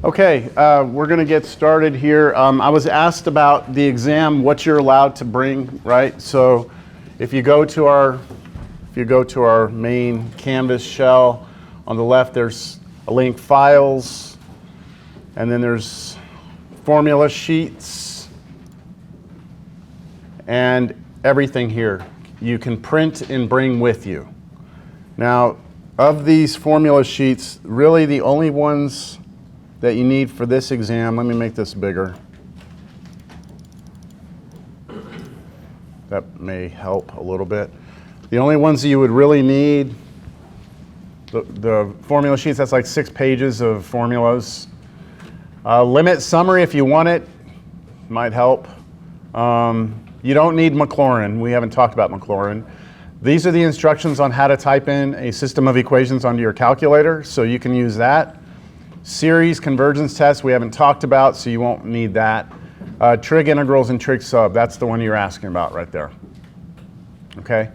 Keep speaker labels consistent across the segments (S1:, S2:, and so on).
S1: Okay, we're going to get started here. I was asked about the exam, what you're allowed to bring, right? So if you go to our main Canvas shell, on the left there's a link files, and then there's formula sheets, and everything here you can print and bring with you. Now, of these formula sheets, really the only ones that you need for this exam, let me make this bigger. That may help a little bit. The only ones that you would really need, the formula sheets, that's like 6 pages of formulas. Limit summary if you want it, might help. You don't need Maclaurin. We haven't talked about Maclaurin. These are the instructions on how to type in a system of equations onto your calculator, so you can use that. Series convergence test we haven't talked about, so you won't need that. Trig integrals and trig sub, that's the one you're asking about right there. Okay?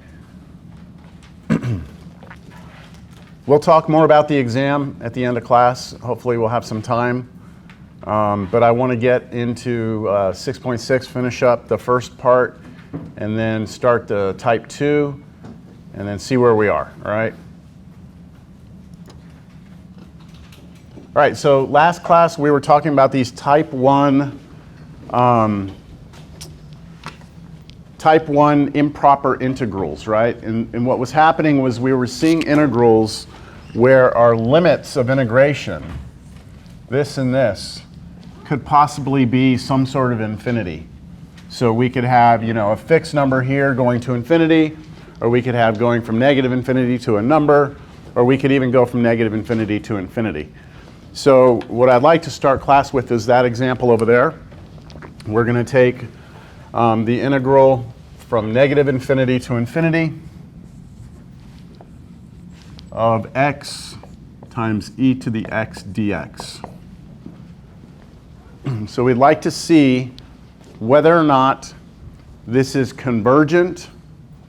S1: We'll talk more about the exam at the end of class. Hopefully we'll have some time. But I want to get into 6.6, finish up the first part, and then start the type 2, and then see where we are, all right? All right, so last class we were talking about these type 1 improper integrals, right? And what was happening was we were seeing integrals where our limits of integration, this and this, could possibly be some sort of infinity. So we could have, a fixed number here going to infinity, or we could have going from negative infinity to a number, or we could even go from negative infinity to infinity. So what I'd like to start class with is that example over there. We're going to take the integral from negative infinity to infinity of x times e to the x dx. So we'd like to see whether or not this is convergent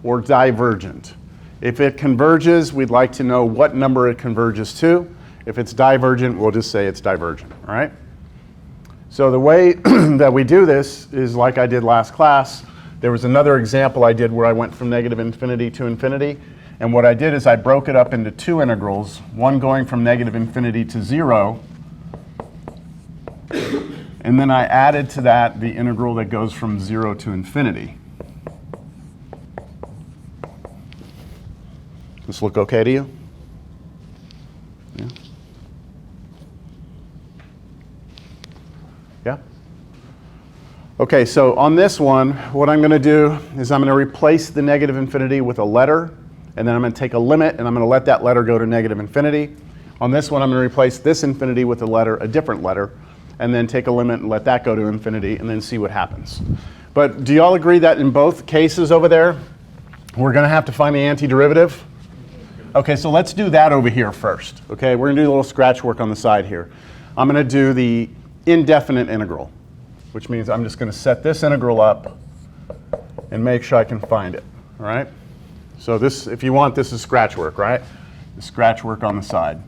S1: or divergent. If it converges, we'd like to know what number it converges to. If it's divergent, we'll just say it's divergent, all right? So the way that we do this is like I did last class. There was another example I did where I went from negative infinity to infinity. And what I did is I broke it up into 2 integrals, one going from negative infinity to 0, and then I added to that the integral that goes from 0 to infinity. Does this look okay to you? Yeah? Yeah? Okay, so on this one, what I'm going to do is I'm going to replace the negative infinity with a letter, and then I'm going to take a limit, and I'm going to let that letter go to negative infinity. On this one, I'm going to replace this infinity with a different letter, and then take a limit and let that go to infinity, and then see what happens. But do you all agree that in both cases over there, we're going to have to find the antiderivative? Okay, so let's do that over here first. Okay, we're going to do a little scratch work on the side here. I'm going to do the indefinite integral, which means I'm just going to set this integral up and make sure I can find it, all right? So this, if you want, this is scratch work, right? The scratch work on the side.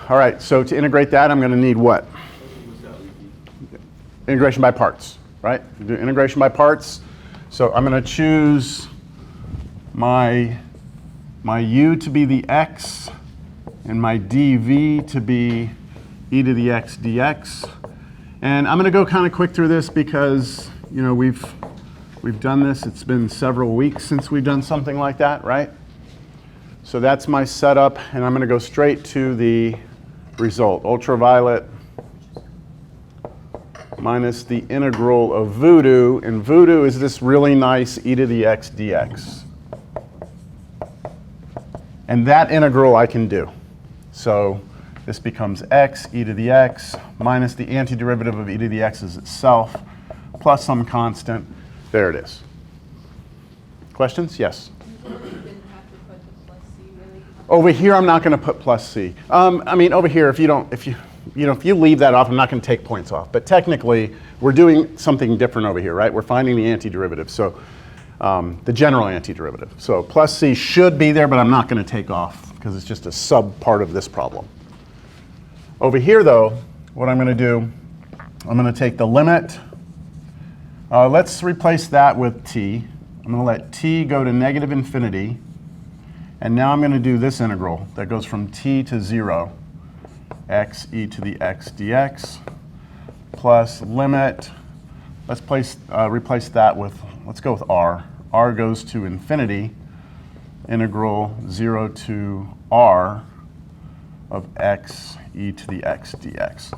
S1: All right, so to integrate that, I'm going to need what? Integration by parts, right? Do integration by parts. So I'm going to choose my u to be the x and my dv to be e to the x dx. And I'm going to go kind of quick through this because, we've done this. It's been several weeks since we've done something like that, right? So that's my setup, and I'm going to go straight to the result. Ultraviolet minus the integral of voodoo, and voodoo is this really nice e to the x dx. And that integral I can do. So this becomes x e to the x minus the antiderivative of e to the x is itself, plus some constant. There it is. Questions? Yes? Over here, I'm not going to put plus c. Over here, if you leave that off, I'm not going to take points off. But technically, we're doing something different over here, right? We're finding the antiderivative. So the general antiderivative. So plus c should be there, but I'm not going to take off because it's just a sub part of this problem. Over here, though, what I'm going to do, I'm going to take the limit. Let's replace that with t. I'm going to let t go to negative infinity. And now I'm going to do this integral that goes from t to 0, x e to the x dx, plus limit. Let's replace that with, let's go with r. R goes to infinity, integral 0 to r of x e to the x dx.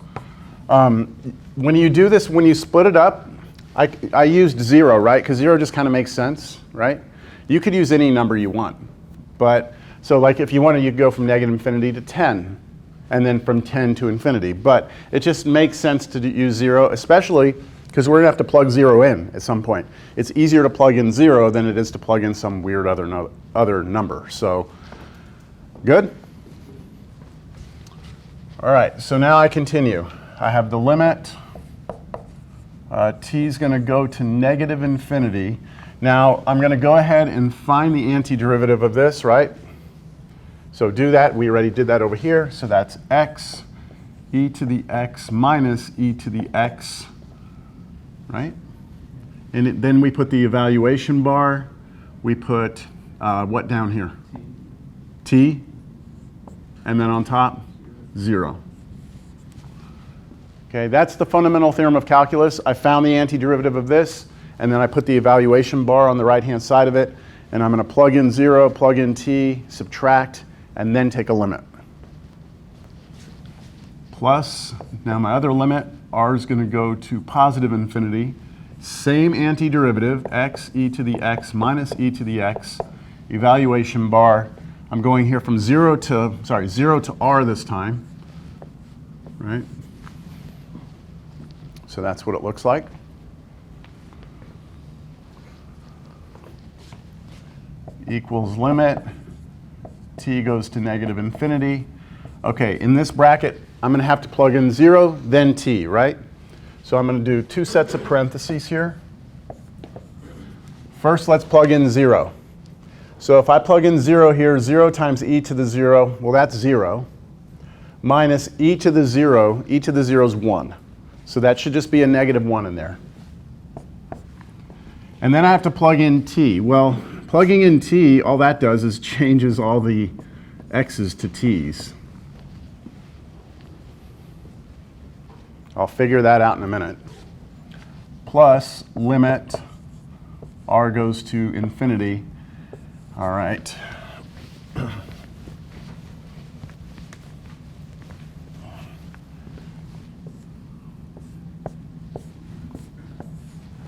S1: When you do this, when you split it up, I used 0, right? Because 0 just kind of makes sense, right? You could use any number you want. But, so like if you wanted, you'd go from negative infinity to 10, and then from 10 to infinity. But it just makes sense to use 0, especially because we're going to have to plug 0 in at some point. It's easier to plug in 0 than it is to plug in some weird other number. So, good? All right, so now I continue. I have the limit. T is going to go to negative infinity. Now, I'm going to go ahead and find the antiderivative of this, right? So do that. We already did that over here. So that's x e to the x minus e to the x, right? And then we put the evaluation bar. We put what down here? T. And then on top, 0. Okay, that's the fundamental theorem of calculus. I found the antiderivative of this, and then I put the evaluation bar on the right-hand side of it, and I'm going to plug in 0, plug in t, subtract, and then take a limit. Plus, now my other limit, r is going to go to positive infinity. Same antiderivative, x e to the x minus e to the x. Evaluation bar, I'm going here from 0 to r this time, right? So that's what it looks like. Equals limit, t goes to negative infinity. Okay, in this bracket, I'm going to have to plug in 0, then t, right? So I'm going to do 2 sets of parentheses here. First, let's plug in 0. So if I plug in 0 here, 0 times e to the 0, well, that's 0, minus e to the 0 is 1. So that should just be a negative 1 in there. And then I have to plug in t. Well, plugging in t, all that does is changes all the x's to t's. I'll figure that out in a minute. Plus limit, r goes to infinity. All right.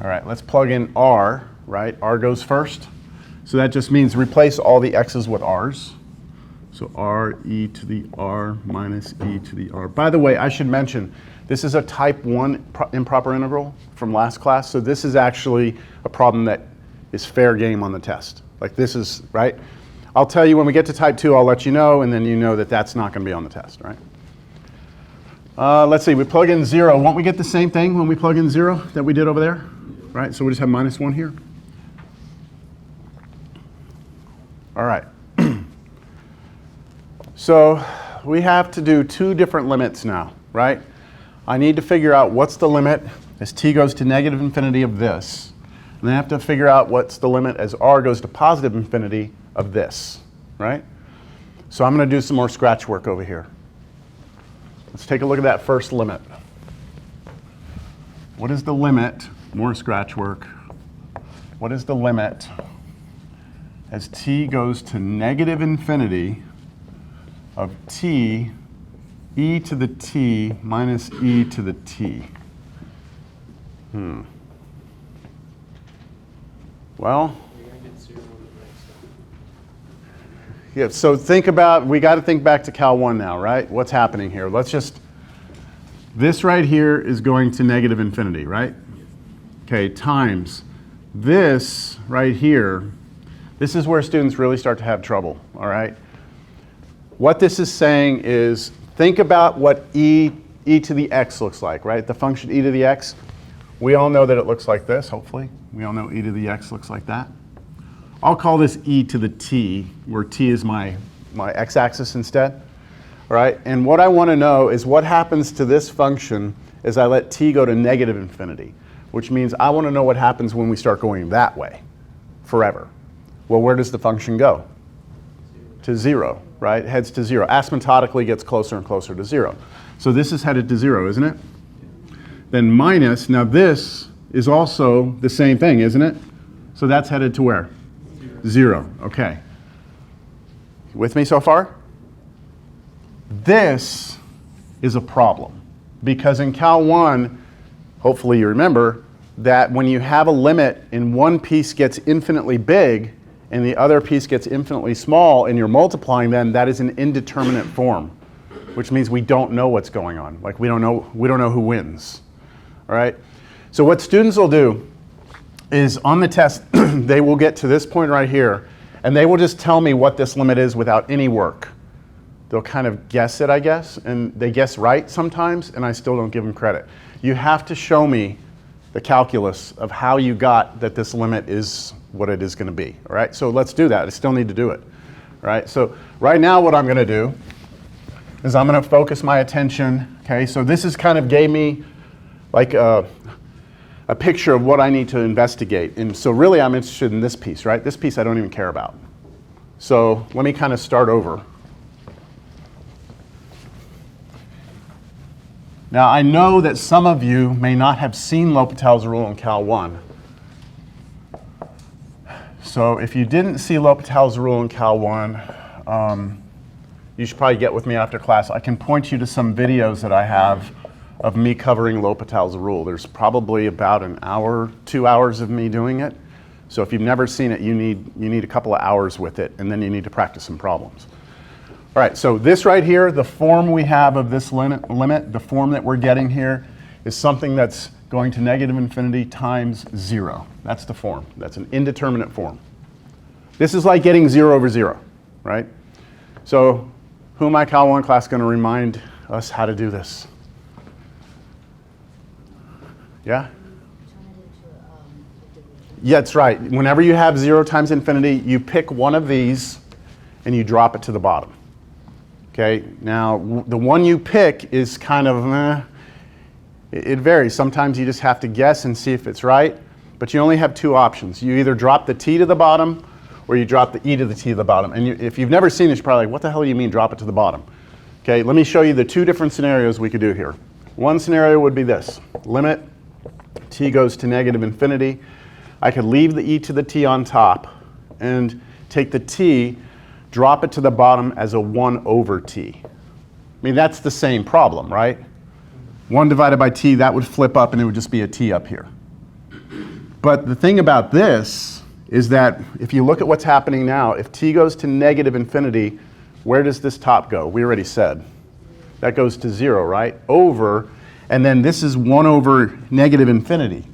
S1: All right, let's plug in r, right? R goes first. So that just means replace all the x's with r's. So r e to the r minus e to the r. By the way, I should mention, this is a type 1 improper integral from last class. So this is actually a problem that is fair game on the test. Like this is, right? I'll tell you when we get to type 2, I'll let you know, and then you know that that's not going to be on the test, right? Let's see, we plug in 0. Won't we get the same thing when we plug in 0 that we did over there? Right, so we just have minus 1 here. All right. So we have to do 2 different limits now, right? I need to figure out what's the limit as t goes to negative infinity of this. And then I have to figure out what's the limit as r goes to positive infinity of this, right? So I'm going to do some more scratch work over here. Let's take a look at that first limit. What is the limit? More scratch work. What is the limit as t goes to negative infinity of t e to the t minus e to the t? Well, yeah, so think about, we got to think back to Cal 1 now, right? What's happening here? Let's just, this right here is going to negative infinity, right? Okay, times this right here. This is where students really start to have trouble, all right? What this is saying is, think about what e to the x looks like, right? The function e to the x. We all know that it looks like this, hopefully. We all know e to the x looks like that. I'll call this e to the t, where t is my x-axis instead. right? And what I want to know is what happens to this function as I let t go to negative infinity, which means I want to know what happens when we start going that way forever. Well, where does the function go? To 0, right? Heads to 0. Asymptotically gets closer and closer to 0. So this is headed to 0, isn't it? Then minus, now this is also the same thing, isn't it? So that's headed to where? 0. Okay. With me so far? This is a problem because in Cal 1, hopefully you remember, that when you have a limit and one piece gets infinitely big and the other piece gets infinitely small and you're multiplying them, that is an indeterminate form, which means we don't know what's going on. Like we don't know who wins. All right? So what students will do is on the test, they will get to this point right here and they will just tell me what this limit is without any work. They'll kind of guess it, I guess, and they guess right sometimes, and I still don't give them credit. You have to show me the calculus of how you got that this limit is what it is going to be. All right, so let's do that. I still need to do it. All right, so right now what I'm going to do is I'm going to focus my attention. Okay, so this is kind of gave me like a picture of what I need to investigate. And so really I'm interested in this piece, right? This piece I don't even care about. So let me kind of start over. Now, I know that some of you may not have seen L'Hopital's rule in Cal 1. So if you didn't see L'Hopital's rule in Cal 1, you should probably get with me after class. I can point you to some videos that I have of me covering L'Hopital's rule. There's probably about an hour, 2 hours of me doing it. So if you've never seen it, you need a couple of hours with it, and then you need to practice some problems. All right, so this right here, the form we have of this limit, the form that we're getting here, is something that's going to negative infinity times 0. That's the form. That's an indeterminate form. This is like getting 0 over 0, right? So who in my Cal 1 class going to remind us how to do this? Yeah? Yeah, that's right. Whenever you have 0 times infinity, you pick one of these and you drop it to the bottom. Okay, now the one you pick is kind of, it varies. Sometimes you just have to guess and see if it's right, but you only have two options. You either drop the t to the bottom or you drop the e to the t to the bottom. And if you've never seen this, you're probably like, what the hell do you mean drop it to the bottom? Okay, let me show you the two different scenarios we could do here. One scenario would be this. Limit t goes to negative infinity. I could leave the e to the t on top and take the t, drop it to the bottom as a 1 over t. I mean, that's the same problem, right? 1 divided by t, that would flip up and it would just be a t up here. But the thing about this is that if you look at what's happening now, if t goes to negative infinity, where does this top go? We already said. That goes to 0, right? Over, and then this is 1 over negative infinity.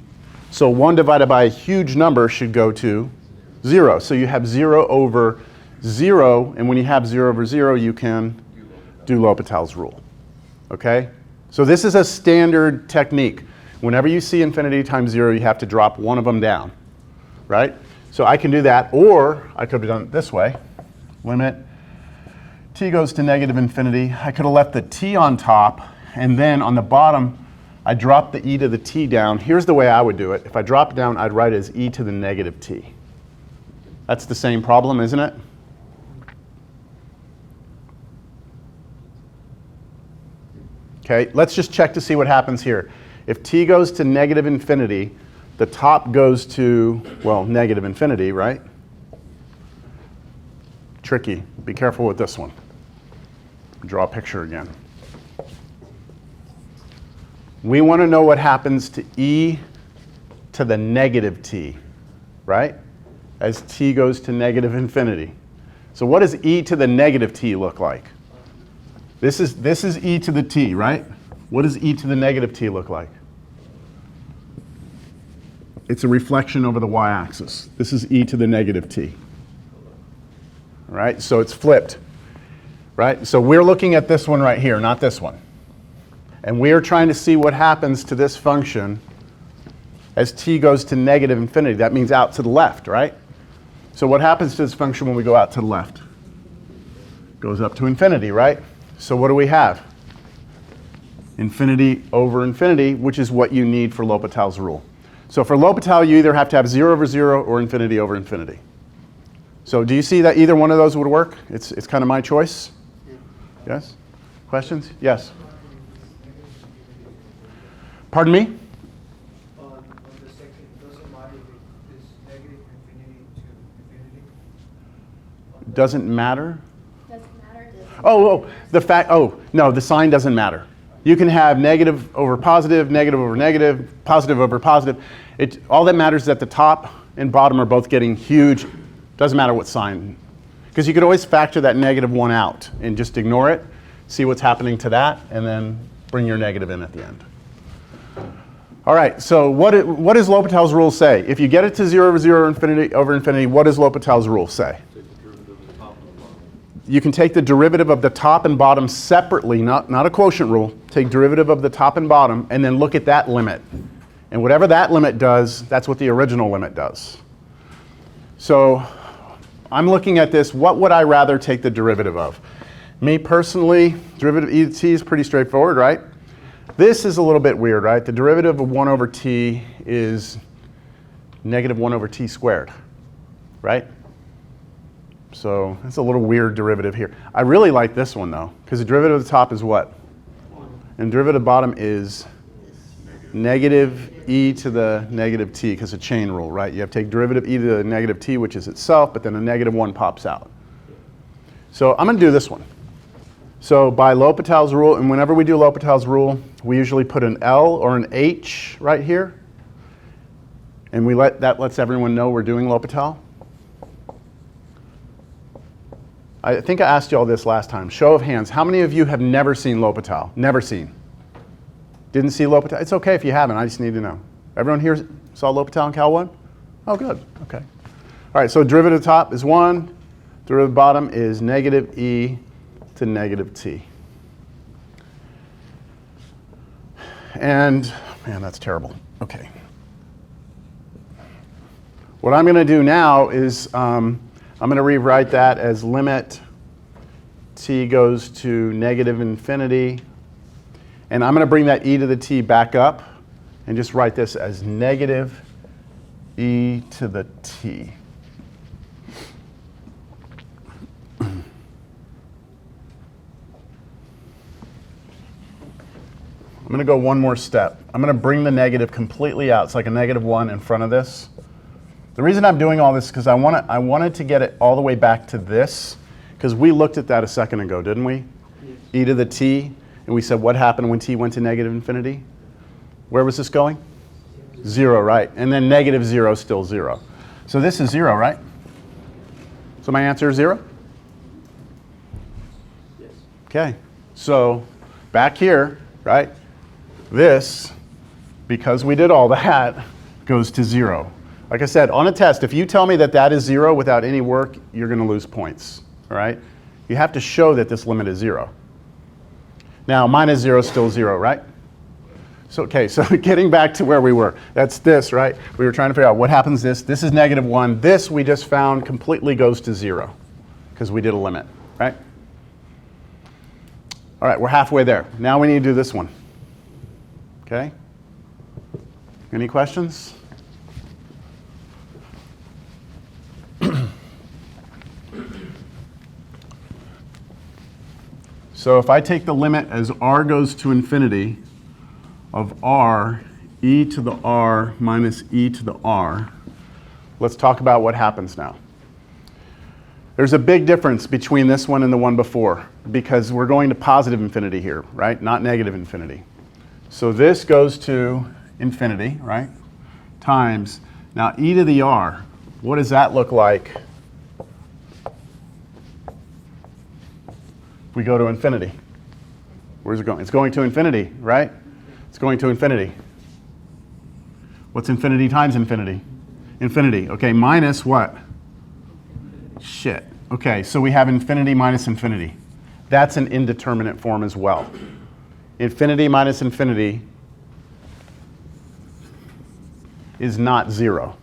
S1: So 1 divided by a huge number should go to 0. So you have 0 over 0, and when you have 0 over 0, you can do L'Hopital's rule. Okay? So this is a standard technique. Whenever you see infinity times 0, you have to drop one of them down. Right? So I can do that, or I could have done it this way. Limit t goes to negative infinity. I could have left the t on top, and then on the bottom, I drop the e to the t down. Here's the way I would do it. If I drop it down, I'd write it as e to the negative t. That's the same problem, isn't it? Okay, let's just check to see what happens here. If t goes to negative infinity, the top goes to, well, negative infinity, right? Tricky. Be careful with this one. Draw a picture again. We want to know what happens to e to the negative t, right? As t goes to negative infinity. So what does e to the negative t look like? This is e to the t, right? What does e to the negative t look like? It's a reflection over the y-axis. This is e to the negative t. All right, so it's flipped, right? So we're looking at this one right here, not this one. And we're trying to see what happens to this function as t goes to negative infinity. That means out to the left, right? So what happens to this function when we go out to the left? Goes up to infinity, right? So what do we have? Infinity over infinity, which is what you need for L'Hopital's rule. So for L'Hopital, you either have to have 0 over 0 or infinity over infinity. So do you see that either one of those would work? It's kind of my choice. Yes? Questions? Yes. Pardon me?
S2: On the second, it doesn't matter if it is negative infinity to infinity.
S1: Doesn't matter?
S3: Doesn't matter.
S1: No, the sign doesn't matter. You can have negative over positive, negative over negative, positive over positive. All that matters is that the top and bottom are both getting huge. Doesn't matter what sign. Because you could always factor that -1 out and just ignore it, see what's happening to that, and then bring your negative in at the end. All right, so what does L'Hopital's rule say? If you get it to 0 over 0 over infinity, what does L'Hopital's rule say? You can take the derivative of the top and bottom separately, not a quotient rule. Take derivative of the top and bottom, and then look at that limit. And whatever that limit does, that's what the original limit does. So I'm looking at this, what would I rather take the derivative of? Me personally, derivative of e to t is pretty straightforward, right? This is a little bit weird, right? The derivative of 1 over t is -1 over t squared, right? So that's a little weird derivative here. I really like this one though, because the derivative of the top is what? 1. And derivative of the bottom is negative e to the negative t, because it's a chain rule, right? You have to take derivative e to the negative t, which is itself, but then a -1 pops out. So I'm going to do this one. So by L'Hopital's rule, and whenever we do L'Hopital's rule, we usually put an L or an H right here. And that lets everyone know we're doing L'Hopital. I think I asked you all this last time. Show of hands. How many of you have never seen L'Hopital? Never seen. Didn't see L'Hopital? It's okay if you haven't. I just need to know. Everyone here saw L'Hopital in Cal 1? Oh, good. Okay. All right, so derivative of the top is 1. Derivative of the bottom is negative e to negative t. And, man, that's terrible. Okay. What I'm going to do now is I'm going to rewrite that as limit t goes to negative infinity. And I'm going to bring that e to the t back up and just write this as negative e to the t. I'm going to go one more step. I'm going to bring the negative completely out. It's like a -1 in front of this. The reason I'm doing all this is because I wanted to get it all the way back to this, because we looked at that a second ago, didn't we? Yes. E to the t, and we said what happened when t went to negative infinity? Where was this going? 0, right? And then -0 is still 0. So this is 0, right? So my answer is 0?
S2: Yes.
S1: Okay, so back here, right? This, because we did all that, goes to 0. Like I said, on a test, if you tell me that that is 0 without any work, you're going to lose points, all right? You have to show that this limit is 0. Now, -0 is still 0, right? So, okay, so getting back to where we were. That's this, right? We were trying to figure out what happens this. This is -1. This, we just found, completely goes to 0, because we did a limit, right? All right, we're halfway there. Now we need to do this one. Okay? Any questions? So if I take the limit as r goes to infinity of r, e to the r minus e to the r, let's talk about what happens now. There's a big difference between this one and the one before, because we're going to positive infinity here, right? Not negative infinity. So this goes to infinity, right? Times, now e to the r, what does that look like if we go to infinity? Where's it going? It's going to infinity, right? It's going to infinity. What's infinity times infinity? Infinity. Okay, minus what? Shit. Okay, so we have infinity minus infinity. That's an indeterminate form as well. Infinity minus infinity is not 0.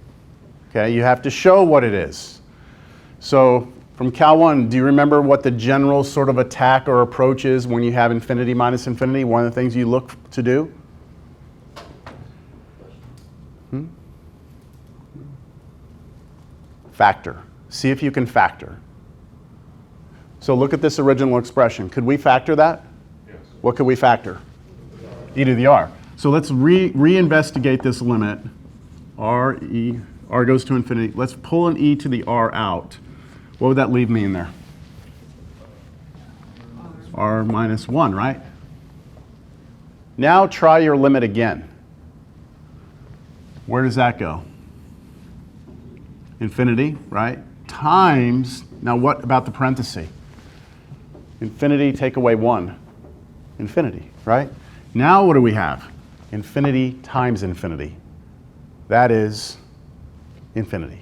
S1: Okay, you have to show what it is. So From Cal 1, do you remember what the general sort of attack or approach is when you have infinity minus infinity? One of the things you look to do? Factor. See if you can factor. So look at this original expression. Could we factor that?
S3: Yes.
S1: What could we factor? E to the r. So let's reinvestigate this limit. R goes to infinity. Let's pull an e to the r out. What would that leave me in there? R minus 1, right? Now try your limit again. Where does that go? Infinity, right? Times, now what about the parenthesis? Infinity, take away 1. Infinity, right? Now what do we have? Infinity times infinity. That is infinity.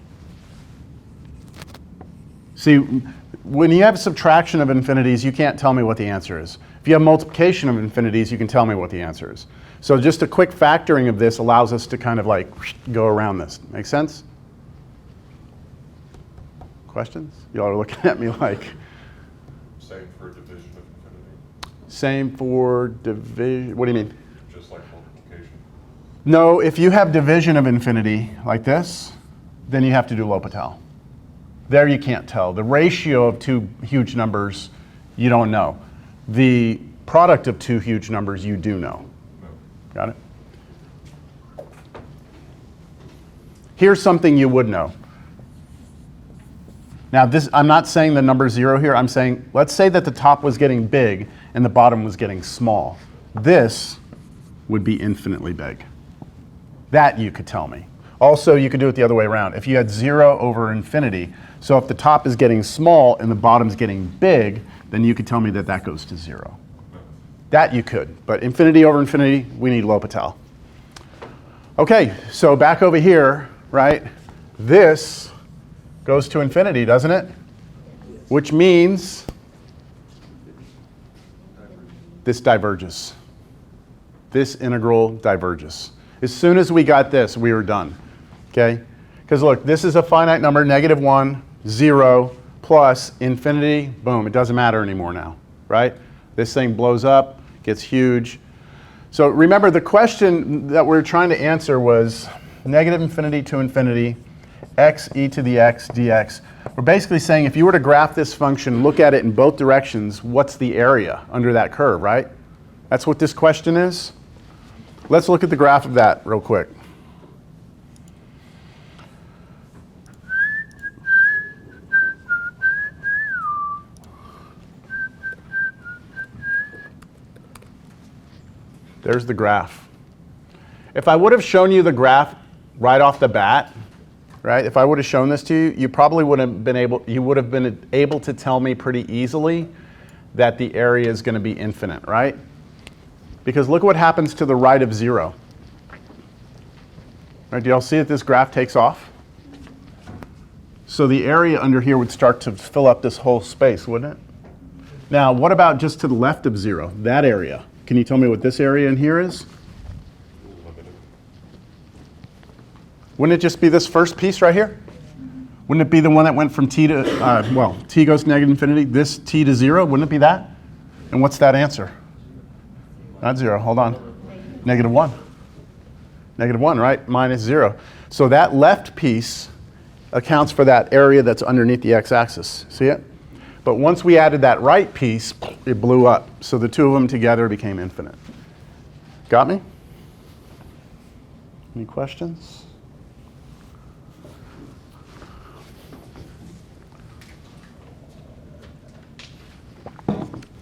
S1: See, when you have subtraction of infinities, you can't tell me what the answer is. If you have multiplication of infinities, you can tell me what the answer is. So just a quick factoring of this allows us to kind of like go around this. Make sense? Questions? Y'all are looking at me like.
S3: Same for division of infinity.
S1: Same for division. What do you mean?
S3: Just like multiplication.
S1: No, if you have division of infinity like this, then you have to do L'Hopital. There you can't tell. The ratio of two huge numbers, you don't know. The product of two huge numbers, you do know.
S3: No.
S1: Got it? Here's something you would know. Now, this, I'm not saying the number 0 here. I'm saying, let's say that the top was getting big and the bottom was getting small. This would be infinitely big. That you could tell me. Also, you could do it the other way around. If you had 0 over infinity, so if the top is getting small and the bottom's getting big, then you could tell me that that goes to 0. That you could. But infinity over infinity, we need L'Hopital. Okay, so back over here, right? This goes to infinity, doesn't it? Which means this diverges. This integral diverges. As soon as we got this, we were done. Okay? Because look, this is a finite number, -1, 0, plus infinity, boom, it doesn't matter anymore now, right? This thing blows up, gets huge. So remember, the question that we're trying to answer was -infinity to infinity, x e to the x dx. We're basically saying if you were to graph this function, look at it in both directions, what's the area under that curve, right? That's what this question is. Let's look at the graph of that real quick. There's the graph. If I would have shown you the graph right off the bat, right? If I would have shown this to you, you probably would have been able to tell me pretty easily that the area is going to be infinite, right? Because look what happens to the right of 0. Right, do y'all see that this graph takes off? So the area under here would start to fill up this whole space, wouldn't it? Now, what about just to the left of 0, that area? Can you tell me what this area in here is?
S3: Limited.
S1: Wouldn't it just be this first piece right here? Wouldn't it be the one that went from t to, well, t goes to -infinity, this t to 0? Wouldn't it be that? And what's that answer? Not 0, hold on. -1. -1, right? Minus 0. So that left piece accounts for that area that's underneath the x-axis. See it? But once we added that right piece, it blew up. So the two of them together became infinite. Got me? Any questions?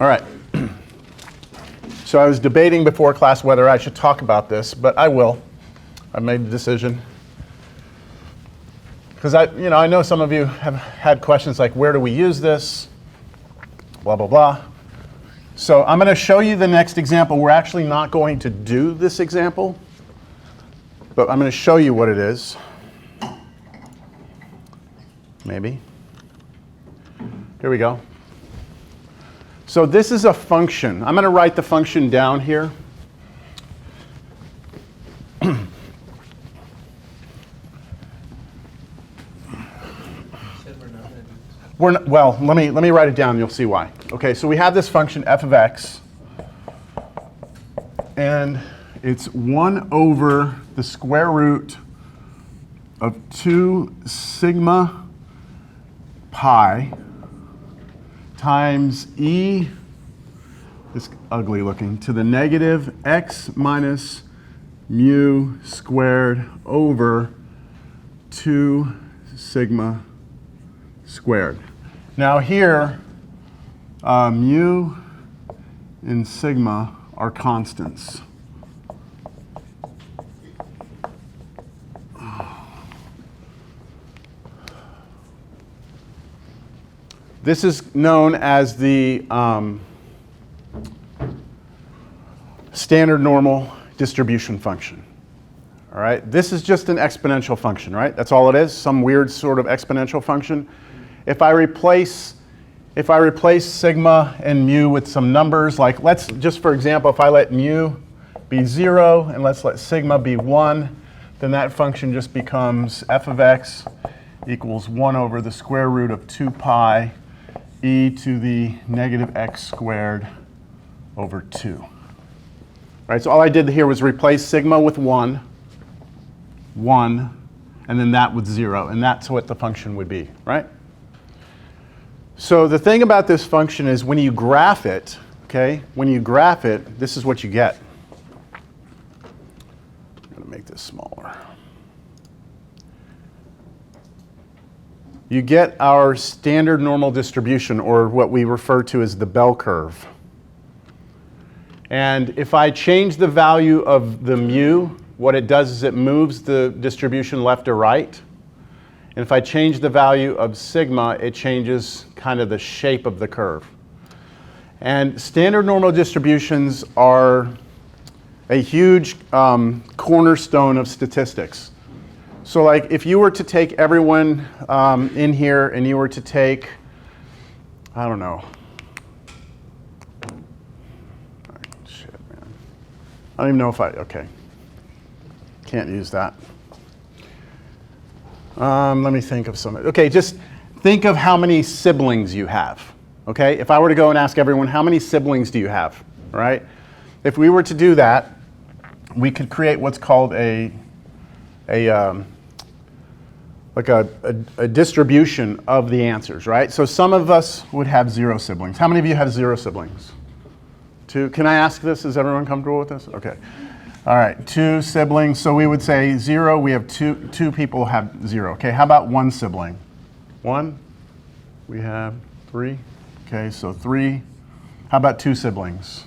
S1: All right. So I was debating before class whether I should talk about this, but I will. I made the decision. Because I know some of you have had questions like, where do we use this? Blah, blah, blah. So I'm going to show you the next example. We're actually not going to do this example, but I'm going to show you what it is. Maybe. Here we go. So this is a function. I'm going to write the function down here. well, let me write it down, you'll see why. Okay, so we have this function f of x, and it's 1 over the square root of 2 sigma pi times e, this ugly looking, to the negative x minus mu squared over 2 sigma squared. Now here, mu and sigma are constants. This is known as the standard normal distribution function. All right, this is just an exponential function, right? That's all it is, some weird sort of exponential function. If I replace sigma and mu with some numbers, like let's just, for example, if I let mu be 0 and let's let sigma be 1, then that function just becomes f of x equals 1 over the square root of 2 pi e to the negative x squared over 2. All right, so all I did here was replace sigma with 1, and then that with 0, and that's what the function would be, right? So the thing about this function is when you graph it, okay, when you graph it, this is what you get. I'm going to make this smaller. You get our standard normal distribution, or what we refer to as the bell curve. And if I change the value of the mu, what it does is it moves the distribution left or right. And if I change the value of sigma, it changes kind of the shape of the curve. And standard normal distributions are a huge cornerstone of statistics. So like if you were to take everyone in here and you were to take, I don't know, shit, man. I don't even know if okay. Can't use that. Let me think of some. Okay, just think of how many siblings you have. Okay, if I were to go and ask everyone, how many siblings do you have? All right, if we were to do that, we could create what's called a distribution of the answers, right? So some of us would have 0 siblings. How many of you have 0 siblings? 2. Can I ask this? Is everyone comfortable with this? Okay. All right, 2 siblings. So we would say 0. We have two people have 0. Okay, how about 1 sibling? 1. We have 3. Okay, so 3. How about 2 siblings?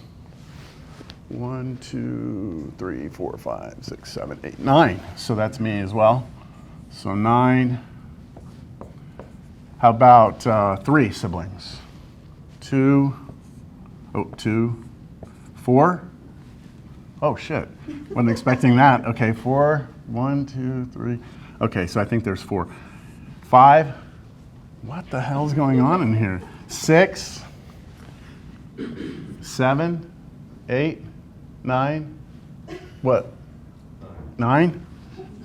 S1: 1, 2, 3, 4, 5, 6, 7, 8, 9. So that's me as well. So 9. How about 3 siblings? 2. 4. Oh shit, wasn't expecting that. Okay, 4. 1, 2, 3. Okay, so I think there's 4. 5. What the hell's going on in here? 6. 7. 8. 9. What? 9?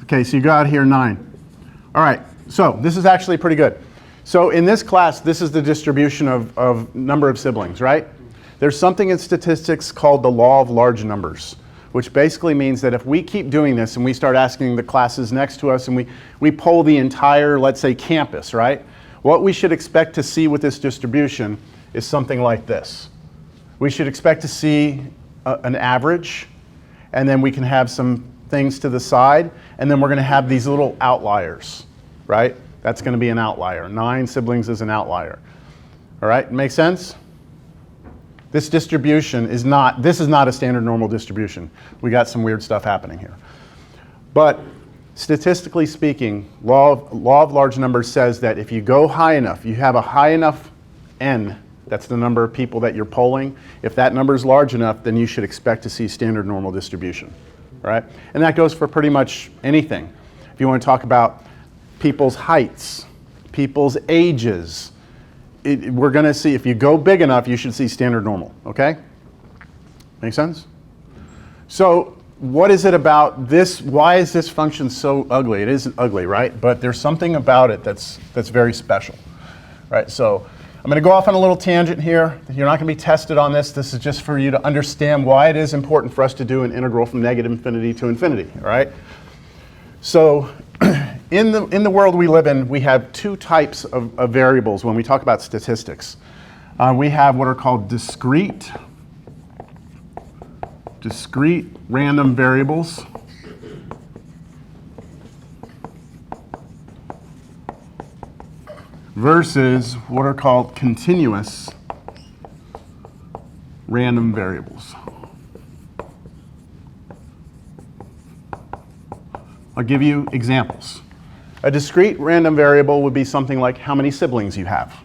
S1: Okay, so you got here 9. All right, so this is actually pretty good. So in this class, this is the distribution of number of siblings, right? There's something in statistics called the law of large numbers, which basically means that if we keep doing this and we start asking the classes next to us and we poll the entire, let's say, campus, right? What we should expect to see with this distribution is something like this. We should expect to see an average, and then we can have some things to the side, and then we're going to have these little outliers, right? That's going to be an outlier. 9 siblings is an outlier. All right, make sense? This distribution is not, this is not a standard normal distribution. We got some weird stuff happening here. But statistically speaking, law of large numbers says that if you go high enough, you have a high enough n, that's the number of people that you're polling, if that number is large enough, then you should expect to see standard normal distribution, right? And that goes for pretty much anything. If you want to talk about people's heights, people's ages, we're going to see, if you go big enough, you should see standard normal, okay? Make sense? So what is it about this? Why is this function so ugly? It isn't ugly, right? But there's something about it that's very special. right? So I'm going to go off on a little tangent here. You're not going to be tested on this. This is just for you to understand why it is important for us to do an integral from negative infinity to infinity, all right? So in the world we live in, we have two types of variables when we talk about statistics. We have what are called discrete random variables. Versus what are called continuous random variables. I'll give you examples. A discrete random variable would be something like how many siblings you have.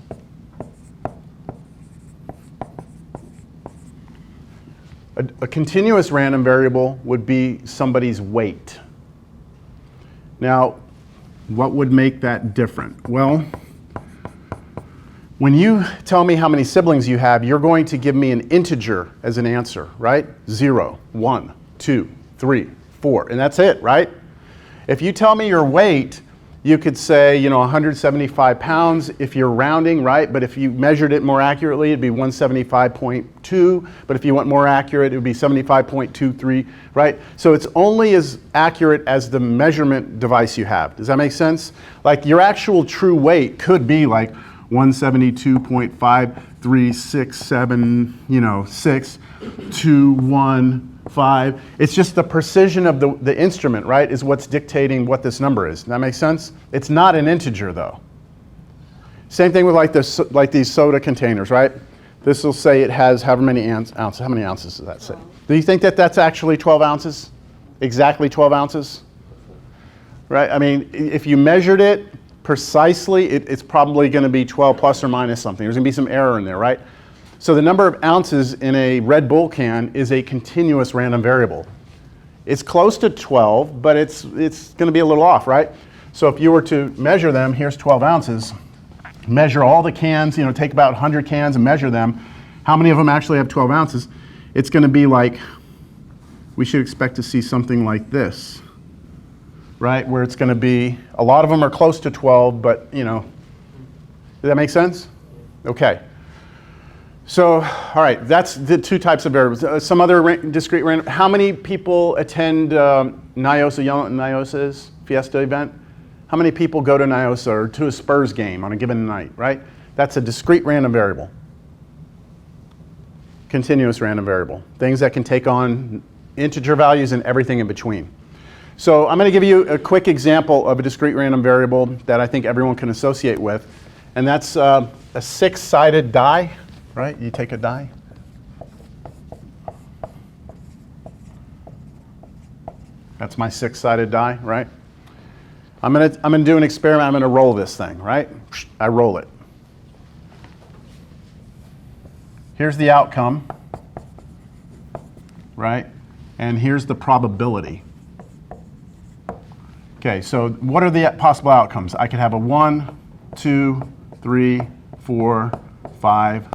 S1: A continuous random variable would be somebody's weight. Now, what would make that different? Well, when you tell me how many siblings you have, you're going to give me an integer as an answer, right? 0, 1, 2, 3, 4, and that's it, right? If you tell me your weight, you could say, 175 pounds if you're rounding, right? But if you measured it more accurately, it'd be 175.2. But if you want more accurate, it would be 75.23, right? So it's only as accurate as the measurement device you have. Does that make sense? Like your actual true weight could be like 172.5367, 6, 2, 1, 5. It's just the precision of the instrument, right, is what's dictating what this number is. Does that make sense? It's not an integer, though. Same thing with like these soda containers, right? This will say it has however many ounces. How many ounces does that say? Do you think that that's actually 12 ounces? Exactly 12 ounces? Right? I mean, if you measured it precisely, it's probably going to be 12 plus or minus something. There's going to be some error in there, right? So the number of ounces in a Red Bull can is a continuous random variable. It's close to 12, but it's going to be a little off, right? So if you were to measure them, here's 12 ounces, measure all the cans, take about 100 cans and measure them. How many of them actually have 12 ounces? It's going to be like, we should expect to see something like this, right? Where it's going to be, a lot of them are close to 12, but does that make sense? Okay. So, all right, that's the two types of variables. Some other discrete random, how many people attend NIOSA, you know what NIOSA is? Fiesta event? How many people go to NIOSA or to a Spurs game on a given night, right? That's a discrete random variable. Continuous random variable. Things that can take on integer values and everything in between. So I'm going to give you a quick example of a discrete random variable that I think everyone can associate with, and that's a 6-sided die, right? You take a die. That's my 6-sided die, right? I'm gonna do an experiment. I'm gonna roll this thing, right? I roll it. Here's the outcome, right? And here's the probability. Okay, so what are the possible outcomes? I could have a 1, 2, 3, 4, 5,